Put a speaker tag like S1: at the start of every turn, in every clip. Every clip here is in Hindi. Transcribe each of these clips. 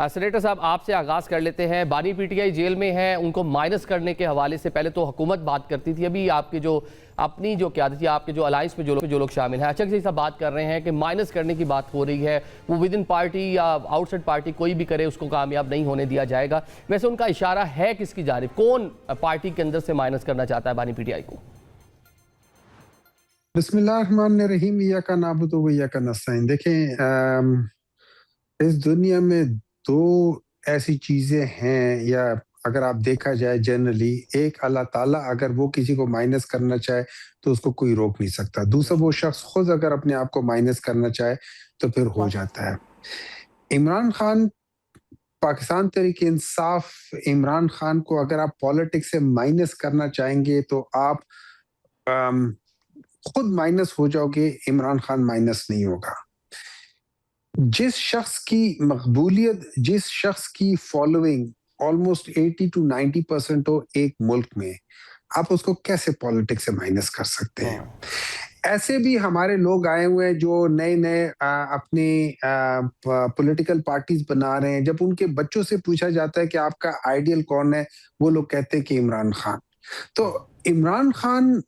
S1: सेनेटर साहब आपसे आगाज़ कर लेते हैं। बानी पीटीआई जेल में है, उनको माइनस करने के हवाले से पहले तो हुकूमत बात करती थी, अभी आपके जो अपनी जो क़यादत थी, आपके जो अलायंस में जो लोग शामिल हैं, अचानक से सब बात कर रहे हैं कि माइनस करने की बात हो रही है। वो विद इन पार्टी या आउटसाइड पार्टी कोई भी करे उसको कामयाब नहीं होने दिया जाएगा। वैसे उनका इशारा है किसकी जानिब, कौन पार्टी के अंदर से माइनस करना चाहता है बानी पीटीआई को?
S2: बिस्मिल्लाहिर्रहमानिर्रहीम, इय्याका नअबुदु व इय्याका नस्तईन। देखें, इस दुनिया में दो ऐसी चीजें हैं, या अगर आप देखा जाए जनरली, एक अल्लाह ताला अगर वो किसी को माइनस करना चाहे तो उसको कोई रोक नहीं सकता। दूसरा, वो शख्स खुद अगर अपने आप को माइनस करना चाहे तो फिर हो जाता है। इमरान खान, पाकिस्तान तहरीक इंसाफ, इमरान खान को अगर आप पॉलिटिक्स से माइनस करना चाहेंगे तो आप अम, खुद माइनस हो जाओगे, इमरान खान माइनस नहीं होगा। जिस शख्स की मकबूलियत, जिस शख्स की फॉलोइंग ऑलमोस्ट 80 टू 90% हो एक मुल्क में, आप उसको कैसे पॉलिटिक्स से माइनस कर सकते हैं? ऐसे भी हमारे लोग आए हुए हैं जो नए नए अपने पॉलिटिकल पार्टीज बना रहे हैं। जब उनके बच्चों से पूछा जाता है कि आपका आइडियल कौन है, वो लोग कहते हैं कि इमरान खान। तो Imran Khan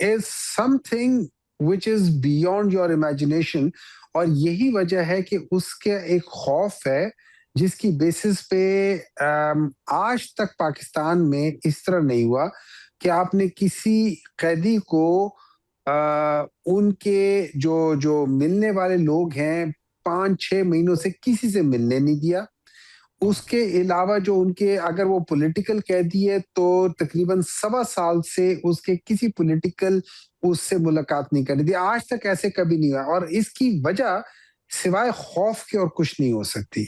S2: is something which is beyond your imagination, और यही वजह है कि उसके एक खौफ है जिसकी बेसिस पे आज तक पाकिस्तान में इस तरह नहीं हुआ कि आपने किसी कैदी को उनके जो जो मिलने वाले लोग हैं 5-6 महीनों से किसी से मिलने नहीं दिया। उसके अलावा जो उनके, अगर वो पॉलिटिकल कैदी है तो तकरीबन 1.25 साल से उसके किसी पॉलिटिकल उससे मुलाकात नहीं करनी थी। आज तक ऐसे कभी नहीं हुआ, और इसकी वजह सिवाय खौफ के और कुछ नहीं हो सकती।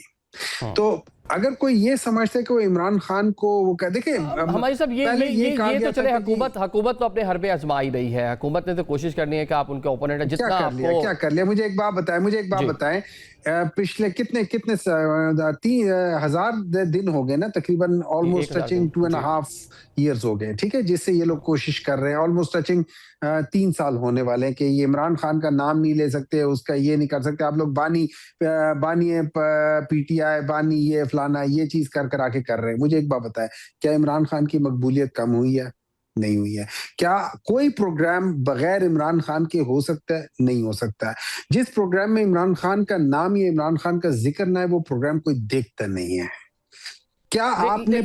S2: तो अगर कोई ये समझता है कि वो इमरान खान को वो कह, देखिए
S1: हमारे साहब ये तो चले, हुकूमत तो अपने हरबे आजमा ही रही है। हुकूमत ने तो कोशिश करनी है कि आप उनके ओपोनेंट जितना
S2: क्या कर लिया। मुझे एक बात बताएं, पिछले कितने 3,000 दिन हो गए ना, तकरीबन ऑलमोस्ट टचिंग 2.5 ईयर्स हो गए, ठीक है, जिससे ये लोग कोशिश कर रहे हैं। ऑलमोस्ट टचिंग 3 साल होने वाले हैं कि ये इमरान खान का नाम नहीं ले सकते, उसका ये नहीं कर सकते। आप लोग बानी पीटीआई, बानी ये फलाना ये चीज कर आके कर रहे हैं। मुझे एक बात बताएं, क्या इमरान खान की मकबूलियत कम हुई है? नहीं हुई है। क्या कोई प्रोग्राम बगैर इमरान खान के हो सकता है? नहीं हो सकता है। जिस प्रोग्राम में इमरान खान का नाम या इमरान खान का जिक्र ना है, वो प्रोग्राम कोई देखता नहीं है। क्या आपने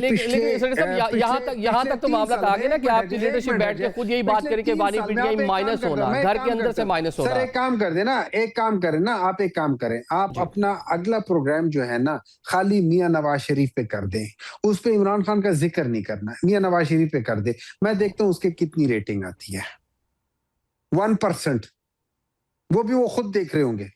S1: यहाँ तक तो मामला आ गया ना कि आपकी लीडरशिप बैठ के खुद यही बात करे कि बानी पीटीआई माइनस होना, घर के अंदर से माइनस होना।
S2: सर एक काम कर देना, एक काम करें, आप अपना अगला प्रोग्राम जो है ना, खाली मियां नवाज शरीफ पे कर दें। उस पे इमरान खान का जिक्र नहीं करना, मियां नवाज शरीफ पे कर दे। मैं देखता हूं उसके कितनी रेटिंग आती है। 1%, वो खुद देख रहे होंगे।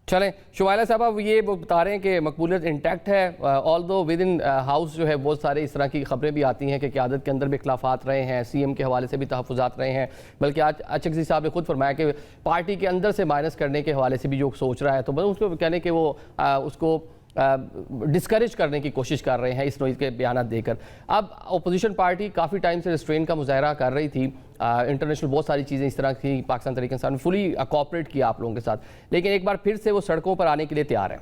S1: चलें, शुमाइला साहब अब ये बता रहे हैं कि मकबूलियत इंटैक्ट है, ऑल दो विद इन हाउस जो है बहुत सारे इस तरह की खबरें भी आती हैं कि क़यादत के अंदर भी इख्लाफात रहे हैं, सीएम के हवाले से भी तहफ़्फ़ुज़ात रहे हैं। बल्कि आज अचकज़ी साहब ने खुद फरमाया कि पार्टी के अंदर से माइनस करने के हवाले से भी जो सोच रहा है, तो बस उसको कहने कि वो उसको डिस्करेज करने की कोशिश कर रहे हैं इस नोई के बयान देकर। अब अपोजिशन पार्टी काफ़ी टाइम से रिस्ट्रेन का मुजाहरा कर रही थी, इंटरनेशनल बहुत सारी चीज़ें इस तरह की पाकिस्तान तहरीक इंसाफ ने फुली कोऑपरेट किया आप लोगों के साथ, लेकिन एक बार फिर से वो सड़कों पर आने के लिए तैयार हैं।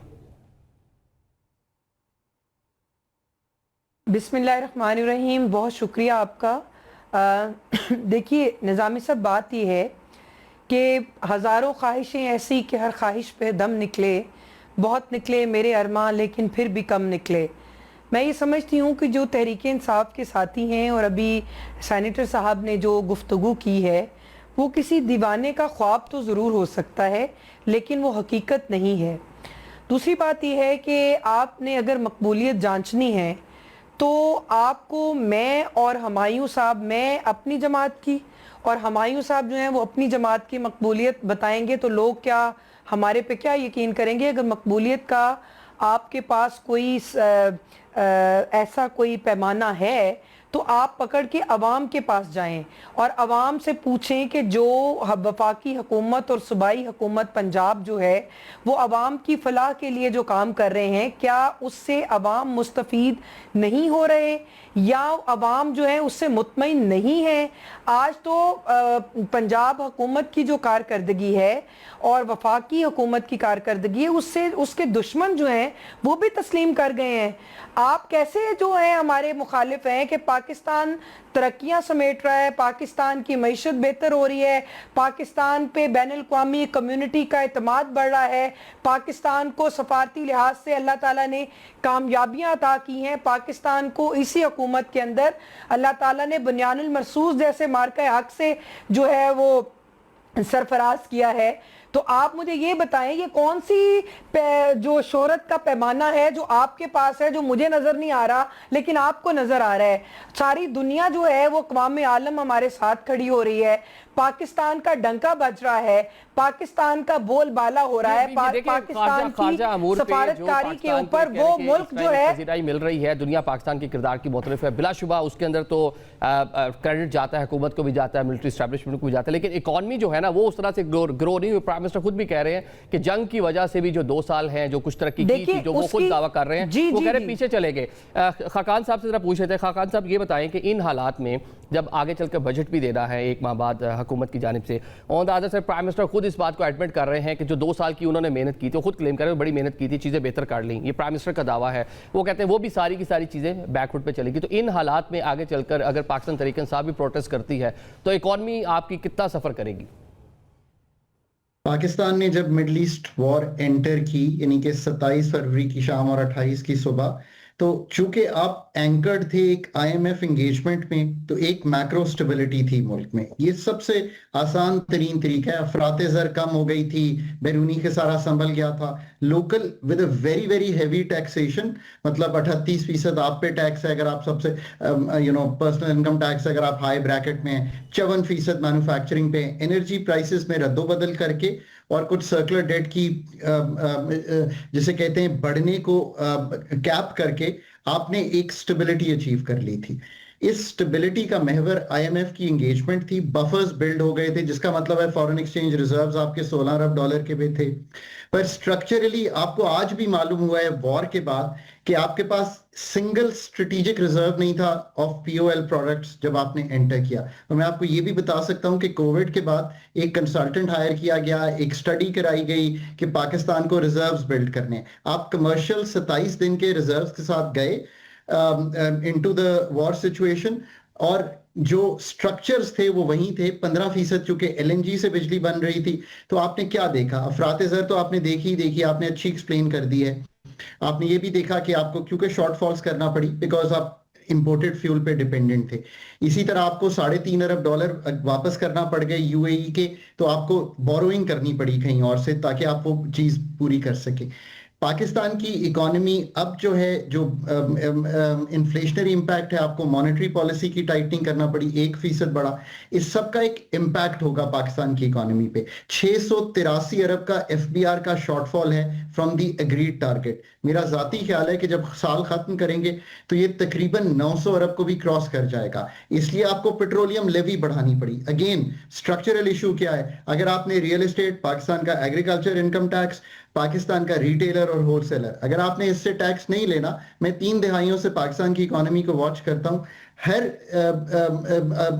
S3: बिस्मिल्लाहिर्रहमानिर्रहीम, बहुत शुक्रिया आपका। देखिए निज़ामी साहब, बात यह है कि हज़ारों ख्वाहिशें ऐसी कि हर ख्वाहिश पे दम निकले, बहुत निकले मेरे अरमां लेकिन फिर भी कम निकले। मैं ये समझती हूँ कि जो तहरीक इंसाफ के साथी हैं और अभी सेनेटर साहब ने जो गुफ्तगू की है, वो किसी दीवाने का ख्वाब तो ज़रूर हो सकता है, लेकिन वो हकीकत नहीं है। दूसरी बात यह है कि आपने अगर मकबूलियत जांचनी है तो आपको मैं और हमायूं साहब, मैं अपनी जमात की और हमायूं साहब जो हैं वो अपनी जमात की मकबूलियत बताएंगे तो लोग क्या हमारे पे क्या यकीन करेंगे? अगर मकबूलियत का आपके पास कोई ऐसा कोई पैमाना है तो आप पकड़ के अवाम के पास जाएं और अवाम से पूछें कि जो वफाकी हुकूमत और सूबाई हुकूमत पंजाब जो है वो अवाम की फलाह के लिए जो काम कर रहे हैं, क्या उससे अवाम मुस्तफ़ीद नहीं हो रहे या अवाम जो है उससे मुतमईन नहीं है। आज तो पंजाब हुकूमत की जो कारकर्दगी है और वफाकी हुकूमत की कारकर्दगी है, उससे उसके दुश्मन जो हैं वो भी तस्लीम कर गए हैं। आप कैसे जो है हमारे मुखालिफ हैं कि पाकिस्तान तरक्कियां समेट रहा है, पाकिस्तान की मईशत बेहतर हो रही है, पाकिस्तान पे बैनुल-अक़वामी कम्युनिटी का एतमाद बढ़ रहा है, पाकिस्तान को सफारती लिहाज से अल्लाह ताला ने कामयाबियां अता की हैं, पाकिस्तान को इसी हुकूमत के अंदर अल्लाह ताला ने बुनियानुल मरसूस जैसे मार्का हक से जो है वो सरफराज किया है। तो आप मुझे ये बताएं, ये कौन सी जो शोहरत का पैमाना है जो आपके पास है, जो मुझे नजर नहीं आ रहा लेकिन आपको नजर आ रहा है। सारी दुनिया जो है वो अक़वाम आलम हमारे साथ खड़ी हो रही है, पाकिस्तान का डंका बज रहा है, पाकिस्तान का बोलबाला हो रहा है, पाकिस्तान की सफारतकारी के ऊपर वो मुल्क जो है
S1: मिल रही है। दुनिया पाकिस्तान के किरदार की मुतरफ है बिलाशुबा, उसके अंदर तो क्रेडिट जाता है, हुकूमत को भी जाता है, मिलिट्री एस्टैब्लिशमेंट को भी जाता है, लेकिन इकॉनमी जो है ना वो उस तरह से ग्रो नहीं हुई। प्राइम मिनिस्टर खुद भी कह रहे हैं कि जंग की वजह से भी जो 2 साल हैं जो कुछ तरक्की की थी, जो वो खुद दावा कर रहे हैं, वो कह रहे पीछे चले गए। खाकान साहब से जरा पूछ रहे थे, खाकान साहब ये बताएं कि इन हालात में जब आगे चलकर बजट भी देना है 1 माह बाद हुकूमत की जानिब से, on the other side prime minister खुद इस बात को एडमिट कर रहे हैं कि जो 2 साल की उन्होंने मेहनत की थी, वो खुद क्लेम कर रहे हैं बड़ी मेहनत की थी, चीज़ें बेहतर कर ली, ये प्राइम मिनिस्टर का दावा है। वो कहते हैं वो भी सारी की सारी चीज़ें बैकफुट पे चलेगी। तो इन हालात में आगे चलकर अगर पाकिस्तान तहरीक इंसाफ भी प्रोटेस्ट करती है तो इकॉनमी आपकी कितना सफ़र करेगी?
S4: पाकिस्तान ने जब मिडल ईस्ट वॉर एंटर की, यानी कि 27 फरवरी की शाम और 28 की सुबह, तो चूंकि आप एंकर्ड थे एक IMF एंगेजमेंट में, तो एक मैक्रो स्टेबिलिटी थी मुल्क में। ये सबसे आसान तरीन तरीका है। अफरात ज़र कम हो गई थी, बैरूनी के सारा संभल गया था, local with a very very heavy taxation, मतलब 38% आप पे टैक्स है अगर आप सबसे पर्सनल इनकम टैक्स अगर आप हाई ब्रैकेट में हैं, 54% मैन्युफैक्चरिंग पे, एनर्जी प्राइसेस में रद्दोबदल करके और कुछ सर्कुलर डेट की जिसे कहते हैं बढ़ने को कैप करके आपने एक स्टेबिलिटी अचीव कर ली थी। इस स्टेबिलिटी का महवर IMF की एंगेजमेंट थी। बफर्स बिल्ड हो गए थे, जिसका मतलब है फॉरेन एक्सचेंज रिजर्व्स आपके 16 अरब डॉलर के भी थे। पर स्ट्रक्चरली आपको आज भी मालूम हुआ है वॉर के बाद कि आपके पास सिंगल स्ट्रेटेजिक रिजर्व नहीं था ऑफ POL प्रोडक्ट्स जब आपने एंटर किया। तो मैं आपको ये भी बता सकता हूं कि कोविड के बाद एक कंसल्टेंट हायर किया गया, एक स्टडी कराई गई कि पाकिस्तान को रिजर्व्स बिल्ड करने। आप कमर्शियल 27 दिन के रिजर्व्स के साथ गए इनटू द वॉर सिचुएशन, और जो स्ट्रक्चर्स थे वो वहीं थे। 15% चूंकि LNG से बिजली बन रही थी, तो आपने क्या देखा? अफरात ज़र तो आपने देखी, आपने अच्छी एक्सप्लेन कर दी है। आपने ये भी देखा कि आपको क्योंकि शॉर्टफॉल्स करना पड़ी बिकॉज आप इंपोर्टेड फ्यूल पे डिपेंडेंट थे। इसी तरह आपको 3.5 अरब डॉलर वापस करना पड़ गए UAE के, तो आपको बोरोइंग करनी पड़ी कहीं और से ताकि आप वो चीज पूरी कर सके। पाकिस्तान की इकोनॉमी अब जो है, जो इन्फ्लेशनरी इम्पैक्ट है, आपको मॉनेटरी पॉलिसी की टाइटनिंग करना पड़ी, 1% बढ़ा, इस सब का एक इम्पैक्ट होगा पाकिस्तान की इकोनॉमी पे। 683 अरब का FBR का शॉर्टफॉल है फ्रॉम दी एग्रीड टारगेट। मेरा जाती ख्याल है कि जब साल खत्म करेंगे तो ये तकरीबन 900 अरब को भी क्रॉस कर जाएगा। इसलिए आपको पेट्रोलियम लेवी बढ़ानी पड़ी। अगेन स्ट्रक्चरल इशू क्या है? अगर आपने रियल एस्टेट, पाकिस्तान का एग्रीकल्चर इनकम टैक्स, पाकिस्तान का रिटेलर और होलसेलर, अगर आपने इससे टैक्स नहीं लेना, मैं 3 दिहाइयों से पाकिस्तान की इकोनॉमी को वॉच करता हूं, हर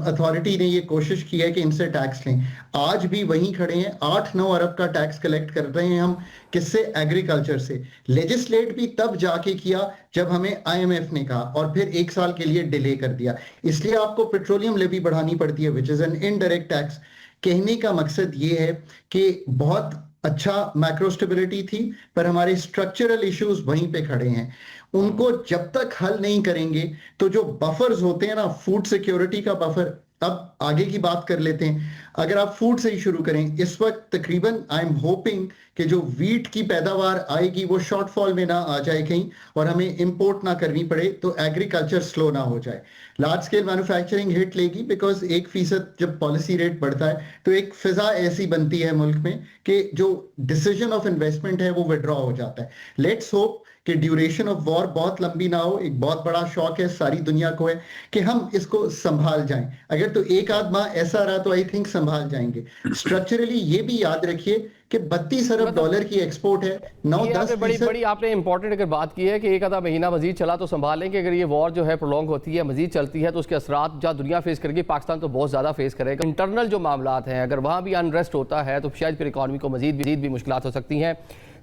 S4: अथॉरिटी ने ये कोशिश की है कि इनसे टैक्स लें। आज भी वहीं खड़े हैं, 8-9 अरब का टैक्स कलेक्ट कर रहे हैं हम। किससे? एग्रीकल्चर से। लेजिस्लेट भी तब जाके किया जब हमें IMF ने कहा, और फिर 1 साल के लिए डिले कर दिया। इसलिए आपको पेट्रोलियम लेवी बढ़ानी पड़ती है, which is an indirect tax. कहने का मकसद ये है कि बहुत अच्छा मैक्रो स्टेबिलिटी थी, पर हमारे स्ट्रक्चरल इश्यूज वहीं पे खड़े हैं। उनको जब तक हल नहीं करेंगे तो जो बफर्स होते हैं ना, फूड सिक्योरिटी का बफर, अब आगे की बात कर लेते हैं। अगर आप फूड से ही शुरू करें, इस वक्त तकरीबन आई एम होपिंग कि जो वीट की पैदावार आएगी वो शॉर्टफॉल में ना आ जाए कहीं, और हमें इंपोर्ट ना करनी पड़े, तो एग्रीकल्चर स्लो ना हो जाए। लार्ज स्केल मैन्युफैक्चरिंग हिट लेगी बिकॉज 1% जब पॉलिसी रेट बढ़ता है तो एक फिजा ऐसी बनती है मुल्क में कि जो डिसीजन ऑफ इन्वेस्टमेंट है वो विड्रॉ हो जाता है। लेट्स होप कि ड्यूरेशन ऑफ वॉर बहुत लंबी ना हो। एक बहुत बड़ा शौक है सारी दुनिया को है कि हम इसको संभाल जाएं। अगर तो एक आध माह ऐसा रहा तो आई थिंक संभाल जाएंगे। स्ट्रक्चरली ये भी याद रखिए कि 32 अरब डॉलर की एक्सपोर्ट है।
S1: ये आपने
S4: 9-10%
S1: बड़ी आपने इंपॉर्टेंट अगर बात की है कि एक आधा महीना मजीद चला तो संभाल लें कि अगर ये वॉर जो है प्रोलॉन्ग होती है, मजीद चलती है, तो उसके असरात जहाँ दुनिया फेस करेगी, पाकिस्तान तो बहुत ज़्यादा फेस करेगा। इंटरनल जो मामलात हैं, अगर वहाँ भी अनरेस्ट होता है तो शायद फिर इकॉनमी को मजीद भी मुश्किलात हो सकती हैं।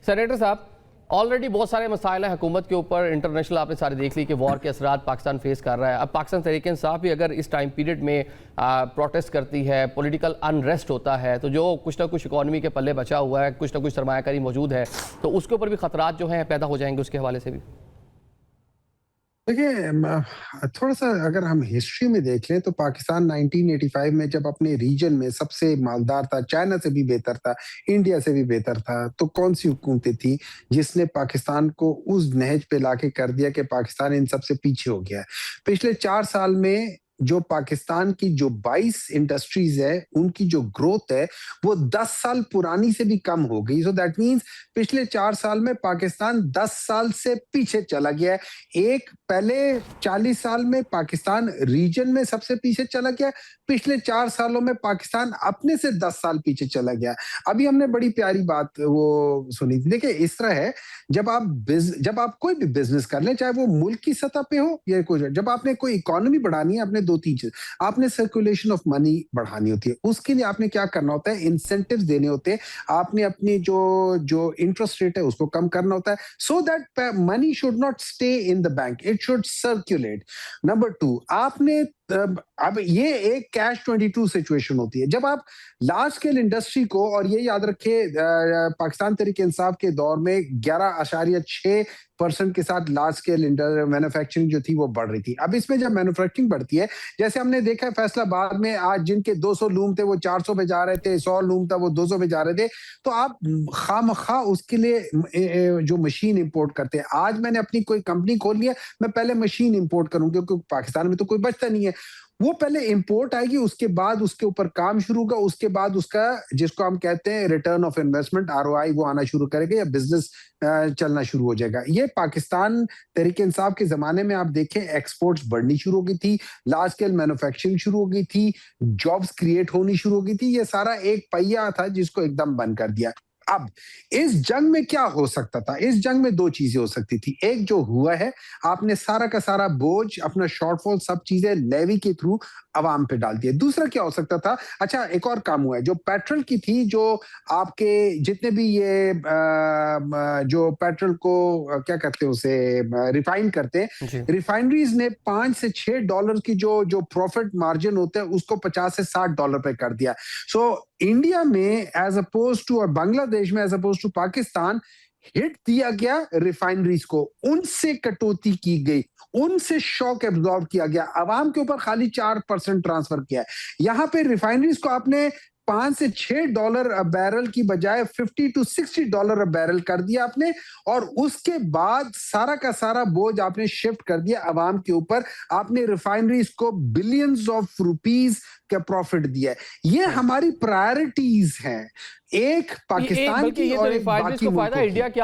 S1: सेनेटर साहब, ऑलरेडी बहुत सारे मसाइल हैं हुकूमत के ऊपर, इंटरनेशनल आपने सारे देख ली कि वॉर के असरात पाकिस्तान फेस कर रहा है। अब पाकिस्तान तहरीक इंसाफ भी अगर इस टाइम पीरियड में प्रोटेस्ट करती है, पॉलिटिकल अनरेस्ट होता है, तो जो कुछ ना कुछ इकॉनमी के पल्ले बचा हुआ है, कुछ ना कुछ सरमायाकारी मौजूद है, तो उसके ऊपर भी खतरात जो हैं पैदा हो जाएंगे उसके हवाले से भी।
S2: देखिए, थोड़ा सा अगर हम हिस्ट्री में देख लें तो पाकिस्तान 1985 में जब अपने रीजन में सबसे मालदार था, चाइना से भी बेहतर था, इंडिया से भी बेहतर था, तो कौन सी हुकूमतें थी जिसने पाकिस्तान को उस नहज पे लाके कर दिया कि पाकिस्तान इन सबसे पीछे हो गया है। पिछले 4 साल में जो पाकिस्तान की जो 22 इंडस्ट्रीज है, उनकी जो ग्रोथ है वो 10 साल पुरानी से भी कम हो गई। सो दैट मींस पिछले 4 साल में पाकिस्तान 10 साल से पीछे चला गया है। एक पहले 40 साल में पाकिस्तान रीजन में सबसे पीछे चला गया, पिछले 4 सालों में पाकिस्तान अपने से 10 साल पीछे चला गया। अभी हमने बड़ी प्यारी बात वो सुनी थी। देखिए, इस तरह है, जब आप कोई भी बिजनेस कर लें, चाहे वो मुल्क की सतह पे हो या कोई, जब आपने कोई इकोनॉमी बढ़ानी है, आपने 2-3 चीज, आपने सर्कुलेशन ऑफ मनी बढ़ानी होती है। उसके लिए आपने क्या करना होता है, इंसेंटिव्स देने होते हैं, आपने अपनी जो इंटरेस्ट रेट है उसको कम करना होता है, so that money should not stay in the bank, it should circulate. Number 2, आपने अब ये एक कैश 22 सिचुएशन होती है जब आप लार्ज स्केल इंडस्ट्री को, और ये याद रखिए पाकिस्तान तहरीक इंसाफ के दौर में 11.6% के साथ लार्ज स्केल मैन्युफैक्चरिंग जो थी वो बढ़ रही थी। अब इसमें जब मैन्युफैक्चरिंग बढ़ती है, जैसे हमने देखा है फैसलाबाद में, आज जिनके 200 लूम थे वो 400 पे जा रहे थे, 100 लूम था वो 200 पे जा रहे थे, तो आप खामखा उसके लिए जो मशीन इंपोर्ट करते हैं। आज मैंने अपनी कोई कंपनी खोल लिया, मैं पहले मशीन इंपोर्ट करूं क्योंकि पाकिस्तान में तो कोई बचता नहीं है। वो पहले इंपोर्ट आएगी, उसके बाद उसके ऊपर काम शुरू होगा, उसके बाद उसका जिसको हम कहते हैं रिटर्न ऑफ इन्वेस्टमेंट, ROI, वो आना शुरू करेगा या बिजनेस चलना शुरू हो जाएगा। ये पाकिस्तान तहरीक इंसाफ के जमाने में आप देखें, एक्सपोर्ट्स बढ़नी शुरू हो गई थी, लार्ज स्केल मैन्युफैक्चरिंग शुरू हो गई थी, जॉब्स क्रिएट होनी शुरू हो गई थी। ये सारा एक पहिया था जिसको एकदम बंद कर दिया। अब इस जंग में क्या हो सकता था? इस जंग में 2 चीजें हो सकती थी। एक जो हुआ है, आपने सारा का सारा बोझ, अपना शॉर्टफॉल, सब चीजें लेवी के थ्रू अवाम पे डाल दिया। दूसरा क्या हो सकता था, अच्छा एक और काम हुआ है, जो पेट्रोल की थी, जो आपके जितने भी ये जो पेट्रोल को क्या कहते हैं उसे रिफाइन करते हैं, रिफाइनरीज ने $5 से $6 की जो प्रॉफिट मार्जिन होते हैं उसको $50 से $60 पे कर दिया। सो इंडिया में एज अपोज टू, और बांग्लादेश में as opposed to Pakistan, hit दिया गया रिफाइनरीज को, उनसे कटौती की गई, उनसे शॉक एब्जॉर्ब किया गया, अवाम के ऊपर खाली 4% ट्रांसफर किया है। यहां पे रिफाइनरीज को आपने $5 से $6 बैरल की बजाय $50 to $60 बैरल कर दिया आपने, और उसके बाद सारा का सारा बोझ आपने शिफ्ट कर दिया अवाम के ऊपर। आपने रिफाइनरीज को बिलियंस ऑफ रुपीस का प्रॉफिट दिया है। ये हमारी प्रायोरिटीज हैं, एक पाकिस्तान की और एक बाकी
S1: फायदा
S2: मुल्कों की।
S1: इंडिया की